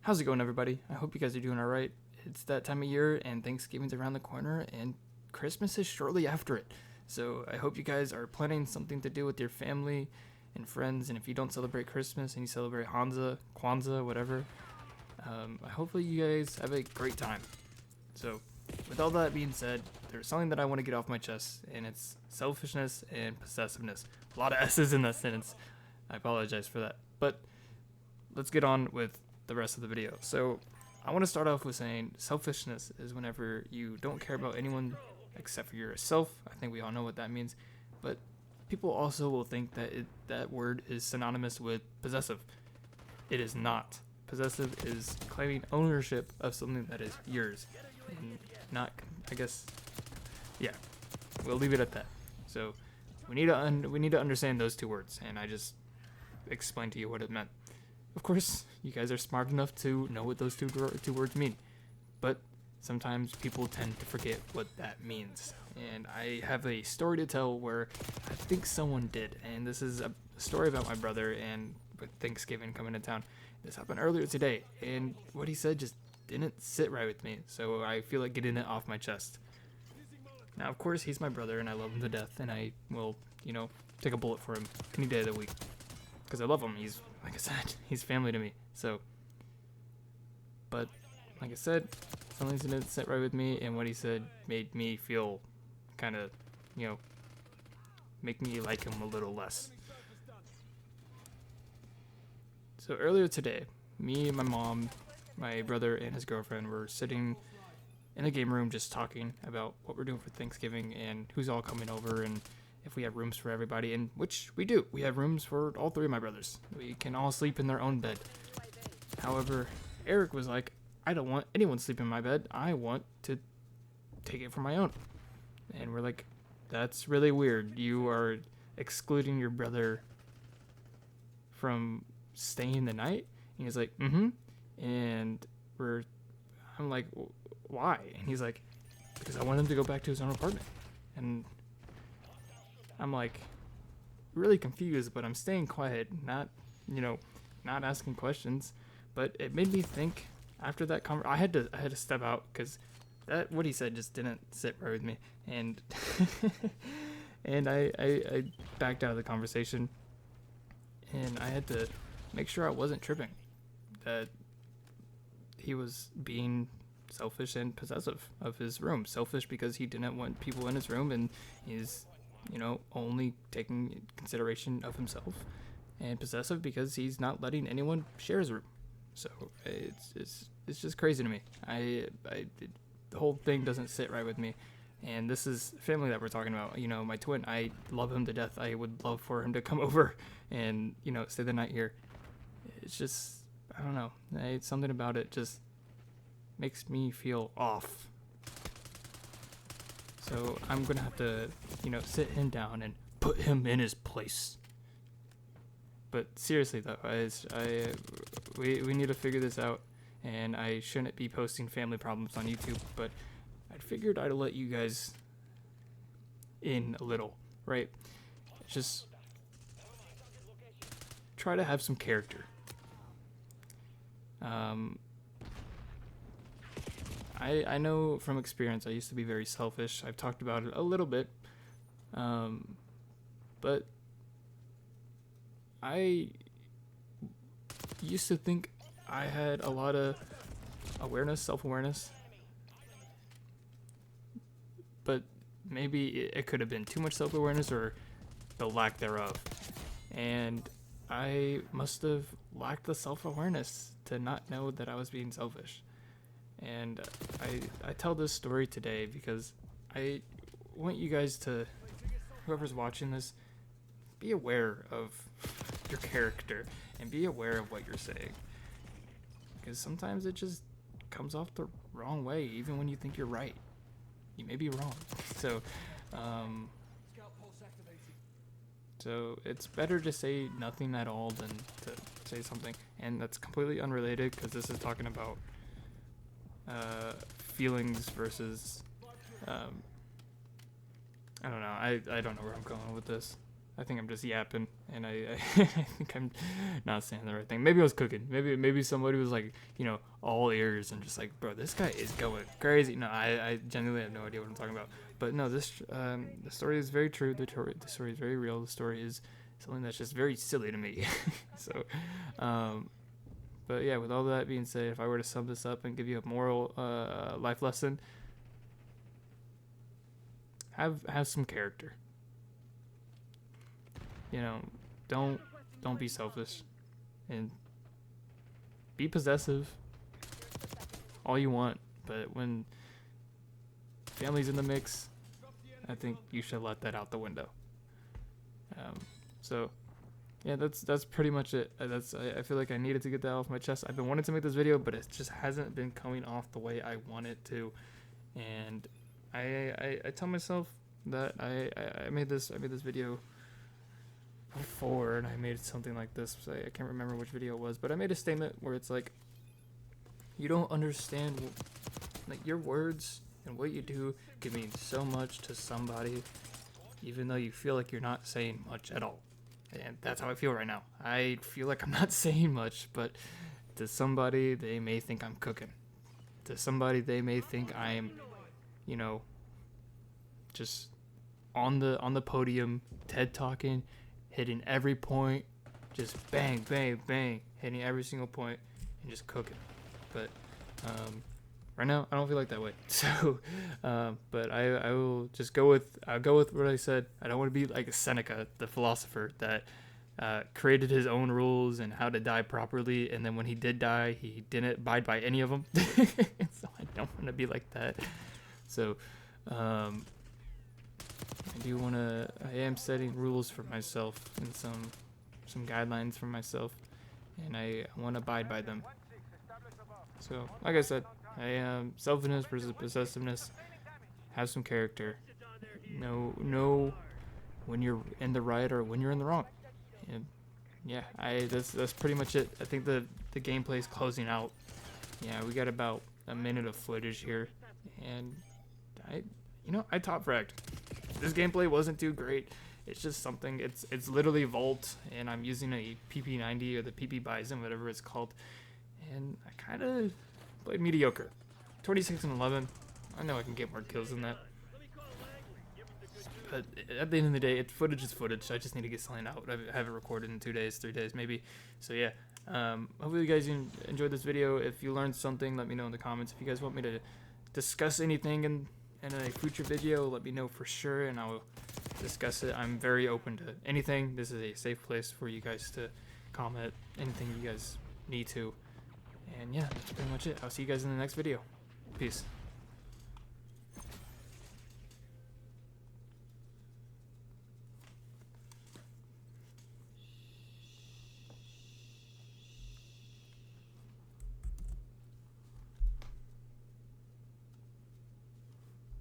How's it going, everybody? I hope you guys are doing alright. It's that time of year, and Thanksgiving's around the corner, and Christmas is shortly after it. So I hope you guys are planning something to do with your family and friends, and if you don't celebrate Christmas and you celebrate Kwanzaa, whatever, hopefully you guys have a great time. So, with all that being said, there's something that I want to get off my chest, and it's selfishness and possessiveness. A lot of S's in that sentence. I apologize for that. But let's get on with the rest of the video. So, I want to start off with saying selfishness is whenever you don't care about anyone except for yourself. I think we all know what that means. But people also will think that that word is synonymous with possessive. It is not. Possessive is claiming ownership of something that is yours. And not, I guess, yeah, we'll leave it at that. So we need to understand those two words, and I just explained to you what it meant. Of course, you guys are smart enough to know what those two words mean, but sometimes people tend to forget what that means. And I have a story to tell where I think someone did, and this is a story about my brother and with Thanksgiving coming to town. This happened earlier today, and what he said just didn't sit right with me, so I feel like getting it off my chest. Now, of course, he's my brother, and I love him to death, and I will, take a bullet for him any day of the week, because I love him. He's, like I said, he's family to me, so. But, like I said, something didn't sit right with me, and what he said made me feel kind of, make me like him a little less. So earlier today, me and my mom, my brother, and his girlfriend were sitting in a game room just talking about what we're doing for Thanksgiving and who's all coming over and if we have rooms for everybody, and which we do. We have rooms for all three of my brothers. We can all sleep in their own bed. However, Eric was like, I don't want anyone sleeping in my bed. I want to take it for my own. And we're like, that's really weird. You are excluding your brother from staying the night? And he's like, and I'm like, why? And he's like, because I want him to go back to his own apartment. And I'm like, really confused, but I'm staying quiet, not asking questions. But it made me think after that I had to step out because what he said just didn't sit right with me, and and I backed out of the conversation, and I had to make sure I wasn't tripping, that he was being selfish and possessive of his room. Selfish because he didn't want people in his room, and he's, only taking consideration of himself, and possessive because he's not letting anyone share his room. So it's just crazy to me. The whole thing doesn't sit right with me. And this is family that we're talking about. My twin, I love him to death. I would love for him to come over and, stay the night here. It's just, I don't know. Something about it just makes me feel off. So I'm going to have to, sit him down and put him in his place. But seriously, though, we need to figure this out. And I shouldn't be posting family problems on YouTube, but I figured I'd let you guys in a little, right? Just try to have some character. I know from experience I used to be very selfish. I've talked about it a little bit, but I used to think I had a lot of self-awareness, but maybe it could have been too much self-awareness or the lack thereof, and I must have lacked the self-awareness to not know that I was being selfish. And I tell this story today because I want you guys to, whoever's watching this, be aware of your character and be aware of what you're saying. Because sometimes it just comes off the wrong way, even when you think you're right. You may be wrong. So it's better to say nothing at all than to say something. And that's completely unrelated because this is talking about feelings versus I don't know. I don't know where I'm going with this. I think I'm just yapping, and I think I'm not saying the right thing. Maybe I was cooking. Maybe somebody was like, you know, all ears and just like, bro, this guy is going crazy. No, I genuinely have no idea what I'm talking about. But no, the story is very true. The story is very real. The story is something that's just very silly to me. So, but yeah, with all that being said, if I were to sum this up and give you a moral life lesson, have some character. You know, don't be selfish, and be possessive all you want, but when family's in the mix, I think you should let that out the window. So yeah, that's pretty much it. I feel like I needed to get that off my chest. I've been wanting to make this video, but it just hasn't been coming off the way I want it to, and I tell myself that I made this video before, and I made something like this. So I can't remember which video it was, but I made a statement where it's like, you don't understand, like, your words and what you do can mean so much to somebody, even though you feel like you're not saying much at all. And that's how I feel right now. I feel like I'm not saying much, but to somebody, they may think I'm cooking. To somebody, they may think I'm, you know, just on the podium, TED talking, hitting every point, just bang, bang, bang, hitting every single point, and just cooking. But right now, I don't feel like that way. So, but I will just I'll go with what I said. I don't want to be like Seneca, the philosopher that created his own rules and how to die properly, and then when he did die, he didn't abide by any of them. So I don't want to be like that. So, I am setting rules for myself and some guidelines for myself, and I want to abide by them. So, like I said, selfishness versus possessiveness. Have some character. Know when you're in the right or when you're in the wrong. And yeah, that's pretty much it. I think the gameplay is closing out. Yeah, we got about a minute of footage here, and I top fragged. This gameplay wasn't too great. It's just something. It's literally Vault, and I'm using a PP90 or the PP Bison, whatever it's called, and I kind of played mediocre. 26 and 11. I know I can get more kills than that, but at the end of the day, footage is footage. I just need to get something out. I have it recorded in 2 days, 3 days, maybe. So yeah. Hopefully you guys enjoyed this video. If you learned something, let me know in the comments. If you guys want me to discuss anything in a future video, let me know for sure, and I will discuss it. I'm very open to anything. This is a safe place for you guys to comment anything you guys need to. And yeah, that's pretty much it. I'll see you guys in the next video. Peace.